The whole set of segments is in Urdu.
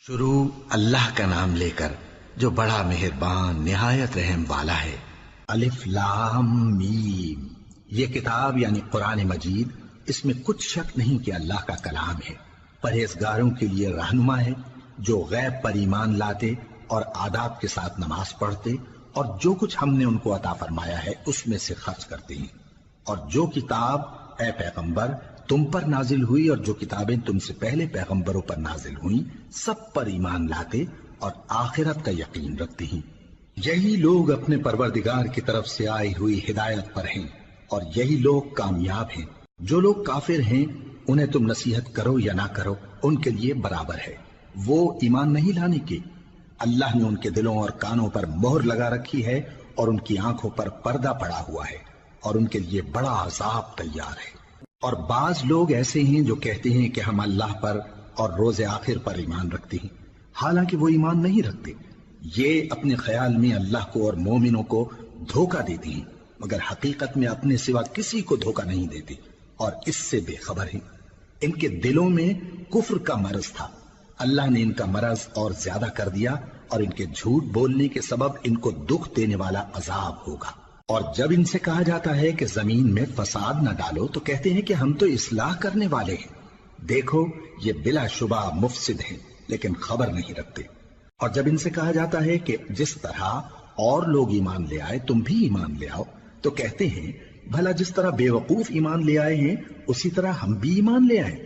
شروع اللہ کا نام لے کر جو بڑا مہربان نہایت رحم والا ہے۔ الف لام میم، یہ کتاب یعنی قرآن مجید، اس میں کچھ شک نہیں کہ اللہ کا کلام ہے، پرہیزگاروں کے لیے رہنما ہے جو غیب پر ایمان لاتے اور آداب کے ساتھ نماز پڑھتے اور جو کچھ ہم نے ان کو عطا فرمایا ہے اس میں سے خرچ کرتے ہیں، اور جو کتاب اے پیغمبر تم پر نازل ہوئی اور جو کتابیں تم سے پہلے پیغمبروں پر نازل ہوئیں سب پر ایمان لاتے اور آخرت کا یقین رکھتے ہیں۔ یہی لوگ اپنے پروردگار کی طرف سے آئی ہوئی ہدایت پر ہیں اور یہی لوگ کامیاب ہیں۔ جو لوگ کافر ہیں انہیں تم نصیحت کرو یا نہ کرو ان کے لیے برابر ہے، وہ ایمان نہیں لانے کے۔ اللہ نے ان کے دلوں اور کانوں پر مہر لگا رکھی ہے اور ان کی آنکھوں پر پردہ پڑا ہوا ہے اور ان کے لیے بڑا عذاب تیار ہے۔ اور بعض لوگ ایسے ہیں جو کہتے ہیں کہ ہم اللہ پر اور روز آخر پر ایمان رکھتے ہیں، حالانکہ وہ ایمان نہیں رکھتے۔ یہ اپنے خیال میں اللہ کو اور مومنوں کو دھوکہ دیتے ہیں، مگر حقیقت میں اپنے سوا کسی کو دھوکہ نہیں دیتے اور اس سے بے خبر ہیں۔ ان کے دلوں میں کفر کا مرض تھا، اللہ نے ان کا مرض اور زیادہ کر دیا اور ان کے جھوٹ بولنے کے سبب ان کو دکھ دینے والا عذاب ہوگا۔ اور جب ان سے کہا جاتا ہے کہ زمین میں فساد نہ ڈالو تو کہتے ہیں کہ ہم تو اصلاح کرنے والے ہیں۔ دیکھو یہ بلا شبہ مفسد ہیں لیکن خبر نہیں رکھتے۔ اور جب ان سے کہا جاتا ہے کہ جس طرح اور لوگ ایمان لے آئے تم بھی ایمان لے آؤ تو کہتے ہیں بھلا جس طرح بے وقوف ایمان لے آئے ہیں اسی طرح ہم بھی ایمان لے آئیں۔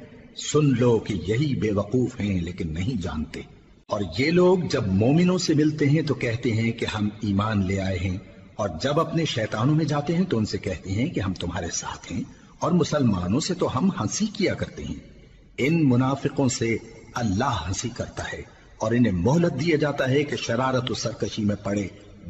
سن لو کہ یہی بے وقوف ہیں لیکن نہیں جانتے۔ اور یہ لوگ جب مومنوں سے ملتے ہیں تو کہتے ہیں کہ ہم ایمان لے آئے ہیں، اور جب اپنے شیطانوں میں جاتے ہیں تو ان سے کہتے ہیں کہ ہم تمہارے ساتھ ہیں، اور مسلمانوں سے تو ہم ہنسی کیا کرتے ہیں۔ ان منافقوں سے اللہ ہنسی کرتا ہے اور انہیں مہلت دیا جاتا ہے کہ شرارت و سرکشی میں پڑے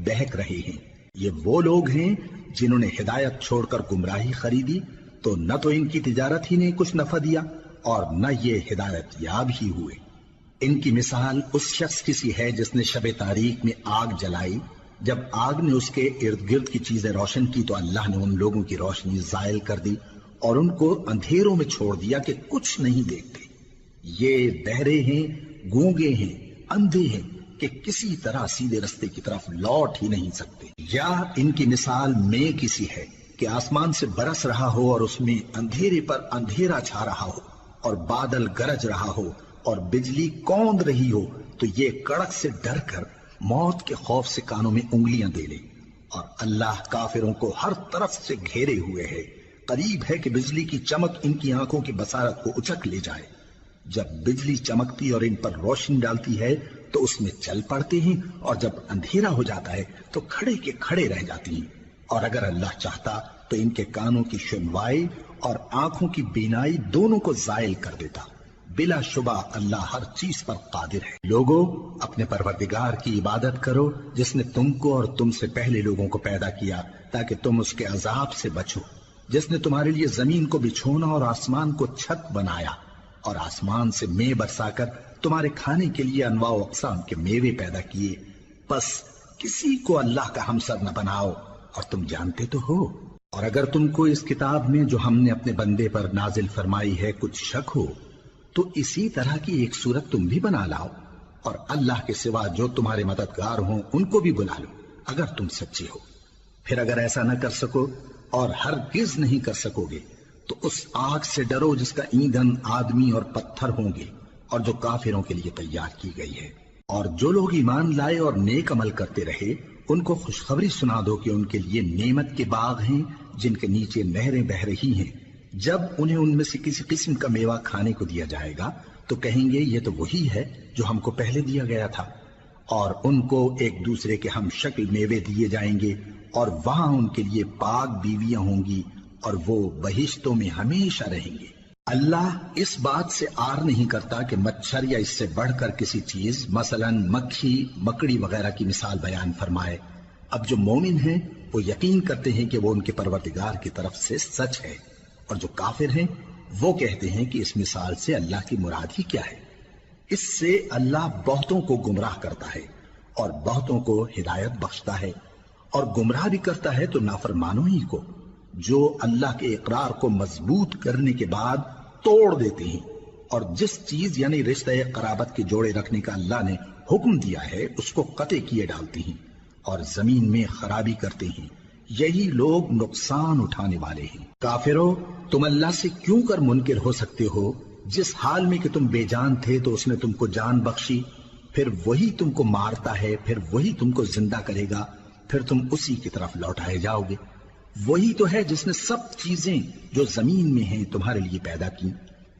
بہک رہے ہیں۔ یہ وہ لوگ ہیں جنہوں نے ہدایت چھوڑ کر گمراہی خریدی تو نہ تو ان کی تجارت ہی نے کچھ نفع دیا اور نہ یہ ہدایت یاب ہی ہوئے۔ ان کی مثال اس شخص کی سی ہے جس نے شب تاریک میں آگ جلائی، جب آگ نے اس کے ارد گرد کی چیزیں روشن کی تو اللہ نے ان لوگوں کی روشنی زائل کر دی اور ان کو اندھیروں میں چھوڑ دیا کہ کچھ نہیں دیکھتے۔ یہ بہرے ہیں، گونگے ہیں، اندھے ہیں کہ کسی طرح سیدھے رستے کی طرف لوٹ ہی نہیں سکتے۔ یا ان کی مثال میں کسی ہے کہ آسمان سے برس رہا ہو اور اس میں اندھیرے پر اندھیرا چھا رہا ہو اور بادل گرج رہا ہو اور بجلی کوند رہی ہو تو یہ کڑک سے ڈر کر موت کے خوف سے کانوں میں انگلیاں دے لے۔ اور اللہ کافروں کو ہر طرف سے گھیرے ہوئے ہے، قریب ہے کہ بجلی کی چمک ان کی آنکھوں کی بصارت کو اچک لے جائے۔ جب بجلی چمکتی اور ان پر روشنی ڈالتی ہے تو اس میں چل پڑتے ہیں، اور جب اندھیرا ہو جاتا ہے تو کھڑے کے کھڑے رہ جاتی ہیں۔ اور اگر اللہ چاہتا تو ان کے کانوں کی سنوائی اور آنکھوں کی بینائی دونوں کو زائل کر دیتا۔ بلا شبہ اللہ ہر چیز پر قادر ہے۔ لوگوں اپنے پروردگار کی عبادت کرو جس نے تم کو اور تم سے پہلے لوگوں کو پیدا کیا تاکہ تم اس کے عذاب سے بچو، جس نے تمہارے لیے زمین کو بچھونا اور آسمان کو چھت بنایا اور آسمان سے مے برسا کر تمہارے کھانے کے لیے انواع و اقسام کے میوے پیدا کیے۔ بس کسی کو اللہ کا ہمسر نہ بناؤ اور تم جانتے تو ہو۔ اور اگر تم کو اس کتاب میں جو ہم نے اپنے بندے پر نازل فرمائی ہے کچھ شک ہو تو اسی طرح کی ایک صورت تم بھی بنا لاؤ، اور اللہ کے سوا جو تمہارے مددگار ہوں ان کو بھی بلا لو اگر تم سچے ہو۔ پھر اگر ایسا نہ کر سکو اور ہرگز نہیں کر سکو گے تو اس آگ سے ڈرو جس کا ایندھن آدمی اور پتھر ہوں گے اور جو کافروں کے لیے تیار کی گئی ہے۔ اور جو لوگ ایمان لائے اور نیک عمل کرتے رہے ان کو خوشخبری سنا دو کہ ان کے لیے نعمت کے باغ ہیں جن کے نیچے نہریں بہہ رہی ہیں۔ جب انہیں ان میں سے کسی قسم کا میوہ کھانے کو دیا جائے گا تو کہیں گے یہ تو وہی ہے جو ہم کو پہلے دیا گیا تھا، اور ان کو ایک دوسرے کے ہم شکل میوے دیے جائیں گے اور وہاں ان کے لیے پاک بیویاں ہوں گی اور وہ بہشتوں میں ہمیشہ رہیں گے۔ اللہ اس بات سے آر نہیں کرتا کہ مچھر یا اس سے بڑھ کر کسی چیز مثلا مکھی مکڑی وغیرہ کی مثال بیان فرمائے۔ اب جو مومن ہیں وہ یقین کرتے ہیں کہ وہ ان کے پروردگار کی طرف سے سچ ہے، اور جو کافر ہیں وہ کہتے ہیں کہ اس مثال سے اللہ کی مراد ہی کیا ہے۔ اس سے اللہ بہتوں کو گمراہ کرتا ہے اور بہتوں کو ہدایت بخشتا ہے، اور گمراہ بھی کرتا ہے تو نافرمانوں ہی کو، جو اللہ کے اقرار کو مضبوط کرنے کے بعد توڑ دیتے ہیں اور جس چیز یعنی رشتہ قرابت کے جوڑے رکھنے کا اللہ نے حکم دیا ہے اس کو قطع کیے ڈالتے ہیں اور زمین میں خرابی کرتے ہیں، یہی لوگ نقصان اٹھانے والے ہیں۔ کافرو، تم اللہ سے کیوں کر منکر ہو سکتے ہو؟ جس حال میں کہ تم بے جان تھے تو اس نے تم کو جان بخشی، پھر وہی تم کو مارتا ہے، پھر وہی تم کو زندہ کرے گا، پھر تم اسی کی طرف لوٹائے جاؤ گے۔ وہی تو ہے جس نے سب چیزیں جو زمین میں ہیں تمہارے لیے پیدا کی،